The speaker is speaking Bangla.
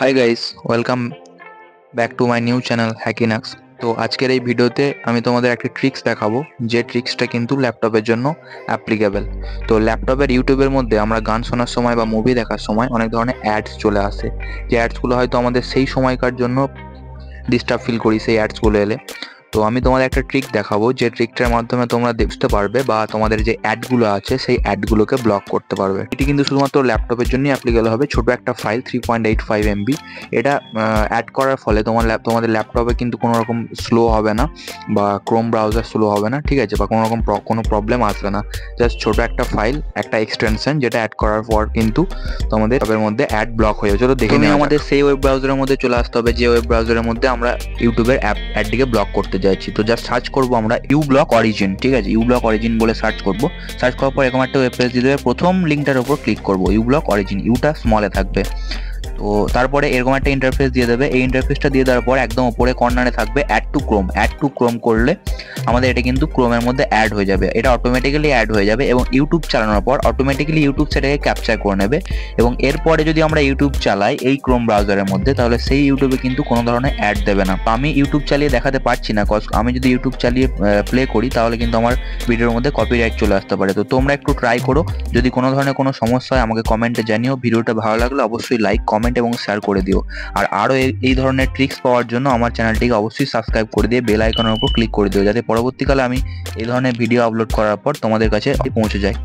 High guys, welcome back to my new channel হ্যাকিনাক্স। তো আজকের এই ভিডিওতে আমি তোমাদের একটা ট্রিক্স দেখাবো, যে ট্রিক্সটা কিন্তু ল্যাপটপের জন্য অ্যাপ্লিকেবল। তো ল্যাপটপের ইউটিউবের মধ্যে আমরা গান শোনার সময় বা মুভি দেখার সময় অনেক ধরনের অ্যাডস চলে আসে, যে অ্যাডসগুলো হয়তো আমাদের সেই সময়কার জন্য ডিস্টার্ব ফিল করি সেই অ্যাডসগুলো এলে। তো আমি তোমাদের একটা ট্রিক দেখাবো, যে ট্রিকটার মাধ্যমে তোমরা বুঝতে পারবে বা তোমাদের যে অ্যাডগুলো আছে সেই অ্যাডগুলোকে ব্লক করতে পারবে। এটি কিন্তু শুধুমাত্র ল্যাপটপের জন্যই অ্যাপ্লিকেবল হবে। ছোট একটা ফাইল 3.85 MB, এটা অ্যাড করার ফলে তোমাদের ল্যাপটপে কিন্তু কোনো রকম স্লো হবে না বা ক্রোম ব্রাউজার স্লো হবে না, ঠিক আছে, বা কোনো রকম কোনো প্রবলেম আসবে না। জাস্ট ছোট একটা ফাইল, একটা এক্সটেনশন, যেটা অ্যাড করার পর কিন্তু তোমাদের ল্যাপটপের মধ্যে অ্যাড ব্লক হয়ে যাবে। চলো দেখে নিই। আমাদের সেই ওয়েব ব্রাউজারের মধ্যে চলে আসতে হবে, যে ওয়েব ব্রাউজারের মধ্যে আমরা ইউটিউবের অ্যাডটিকে ব্লক করতে যাচ্ছি। তো জাস্ট সার্চ করবো আমরা ইউব্লক অরিজিন, ঠিক আছে, ইউব্লক অরিজিন বলে সার্চ করবো। সার্চ করার পর এরকম একটা ওয়েব পেজ দিয়ে দেবে। প্রথম লিঙ্কটার উপর ক্লিক করবো, ইউব্লক অরিজিন, ইউটা স্মলে থাকবে। তো তারপরে এরকম একটা ইন্টারফেস দিয়ে দেবে। এই ইন্টারফেসটা দিয়ে দেওয়ার পর একদম উপরে কর্নারে থাকবে add to Chrome. Add to Chrome করলে আমাদের এটা কিন্তু ক্রোমের মধ্যে অ্যাড হয়ে যাবে, এটা অটোমেটিক্যালি অ্যাড হয়ে যাবে এবং ইউটিউব চালানোর পর অটোমেটিক্যালি ইউটিউব সেটাকে ক্যাপচার করে নেবে। এবং এরপরে যদি আমরা ইউটিউব চালাই এই ক্রোম ব্রাউজারের মধ্যে, তাহলে সেই ইউটিউবে কিন্তু কোনো ধরনের অ্যাড দেবে না। তো আমি ইউটিউব চালিয়ে দেখাতে পারছি না, কজ আমি যদি ইউটিউব চালিয়ে প্লে করি তাহলে কিন্তু আমার ভিডিওর মধ্যে কপিরাইট চলে আসতে পারে। তো তোমরা একটু ট্রাই করো। যদি কোনো ধরনের কোনো সমস্যা হয় আমাকে কমেন্টে জানিও। ভিডিওটা ভালো লাগলে অবশ্যই লাইক, কমেন্ট এবং শেয়ার করে দিও। আর আরও এই ধরনের ট্রিক্স পাওয়ার জন্য আমার চ্যানেলটিকে অবশ্যই সাবস্ক্রাইব করে দিয়ে বেল আইকনের উপর ক্লিক করে দিও, যাতে পরবর্তীকালে আমি এই ধরনের ভিডিও আপলোড করার পর তোমাদের কাছে পৌঁছে যায়।